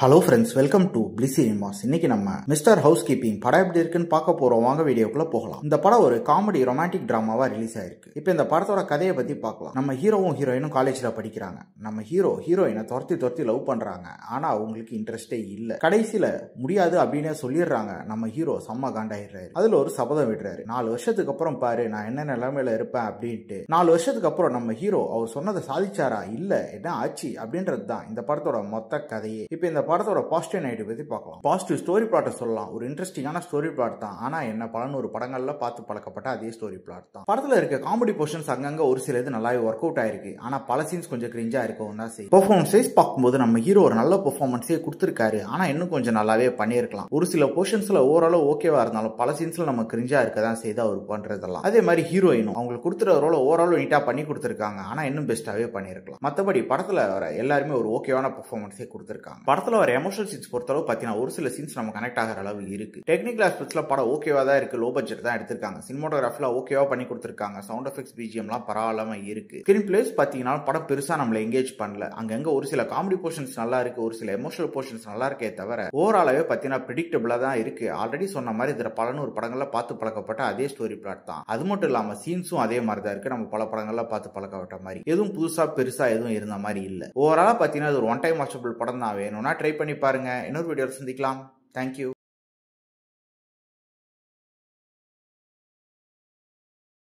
Hello friends, welcome to bliss cinemas. இன்னைக்கு நம்ம mister house keeping படம் எப்படி இருக்குன்னு பார்க்க போறோம். வாங்க வீடியோக்குள்ள போகலாம். இந்த படம் ஒரு காமெடி ரொமான்டிக் டிராமாவா ரிலீஸ் ஆயிருக்கு. இப்போ இந்த படத்தோட கதையை பத்தி பார்க்கலாம். நம்ம ஹீரோவும் ஹீரோயினும் காலேஜ்ல படிக்கிறாங்க. நம்ம ஹீரோயினை துரத்தி லவ் பண்றாங்க. ஆனா அவங்களுக்கு இன்ட்ரெஸ்டே இல்ல. கடைசியில முடியாது அப்படின்னு சொல்லிடுறாங்க. நம்ம ஹீரோ செம்ம காண்டாயிடுறாரு. அதுல ஒரு சபதம் விடுறாரு. 4 வருஷத்துக்கு அப்புறம் பாரு நான் என்ன நிலைமையில இருப்பேன் அப்படின்ட்டு. 4 வருஷத்துக்கு அப்புறம் நம்ம ஹீரோ அவர் சொன்னதை சாதிச்சாரா இல்ல என்ன ஆச்சு அப்படின்றது தான் இந்த படத்தோட மொத்த கதையே. இப்போ இந்த படத்தோட பாசிட்டிவ் நெகட்டிவ் பத்தி பார்க்கலாம். பாசிட்டிவ் ஸ்டோரி பிளாட் சொல்லலாம். ஒரு இன்ட்ரெஸ்டிங்கான ஸ்டோரி பிளாட் தான். ஆனா என்ன 100 படங்கள்ல பார்த்து பழக்கப்பட்ட அதே ஸ்டோரி பிளாட் தான். படத்துல இருக்க காமெடி போர்ஷன்ஸ் அங்கங்க ஒரு சில இது நல்லாவே ஒர்க் அவுட் ஆயிருக்கு. ஆனா பல சீன்ஸ் கொஞ்சம் கிரிஞ்சா இருக்கும் தான் செய்யும். பெர்ஃபார்மன்ஸ் பார்க்கும்போது நம்ம ஹீரோ ஒரு நல்ல பெர்ஃபார்மன்ஸே கொடுத்திருக்காரு. ஆனா இன்னும் கொஞ்சம் நல்லாவே பண்ணியிருக்கலாம். ஒரு சில போர்ஷன்ஸ்ல ஓரளவு ஓகேவா இருந்தாலும் பல சீன்ஸ்ல நம்ம கிரிஞ்சா இருக்கதான் செய்து அவர் பண்றதெல்லாம். அதே மாதிரி ஹீரோயினும் அவங்களுக்கு கொடுத்துற ரோல ஓரளவு நீட்டா பண்ணி கொடுத்திருக்காங்க. ஆனா இன்னும் பெஸ்டாவே பண்ணிருக்கலாம். மத்தபடி படத்துல வர எல்லாருமே ஒரு ஓகேவான பெர்ஃபார்மன்ஸே கொடுத்திருக்காங்க. படத்துல வர எமோஷனல் சீன்ஸ் பொறுத்தளவு பாத்தீங்கன்னா ஒரு சில சீன்ஸ் நம்ம கனெக்ட் ஆகிற அளவு இருக்கு. டெக்னிக்கல் ஆஸ்பெக்ட்ஸ்ல படம் ஓகேவா தான் இருக்கு. லோ பட்ஜெட் தான் எடுத்திருக்காங்க. சினிமாட்டோகிராஃபில ஓகேவா பண்ணி கொடுத்திருக்காங்க. சவுண்ட் எஃபெக்ட்ஸ் பிஜிஎம்லாம் பரவாயில்லாம இருக்கு. ஸ்கிரீன் பிளேஸ் பாத்தீங்கன்னா படம் பெருசா நம்மள எங்கேஜ் பண்ணல. அங்கங்க ஒரு சில காமெடி போர்ஷன்ஸ் நல்லா இருக்கு. ஒரு சில எமோஷனல் போர்ஷன்ஸ் நல்லா இருக்கே தவிர ஓவராலாவே பாத்தீங்கன்னா பிரெடிக்டபிளா தான் இருக்கு. ஆல்ரெடி சொன்ன மாதிரி இதுல 100 படங்கள்ல பார்த்து பழக்கப்பட்ட அதே ஸ்டோரி பிளாட் தான். அது மட்டும் இல்லாம சீன்ஸும் அதே மாதிரி தான் இருக்கு. நம்ம பல படங்கள்ல பார்த்து பழக்கப்பட்ட மாதிரி எதுவும் புதுசா பெருசா எதுவும் இருந்த மாதிரி இல்ல. ஓவராலா பாத்தீங்கன்னா ஒரு ஒன் டைம் வாட்சபிள் படம் தான். வேணும்னா ட்ரை பண்ணி பாருங்க. இன்னொரு வீடியோல சந்திக்கலாம். தேங்க்யூ.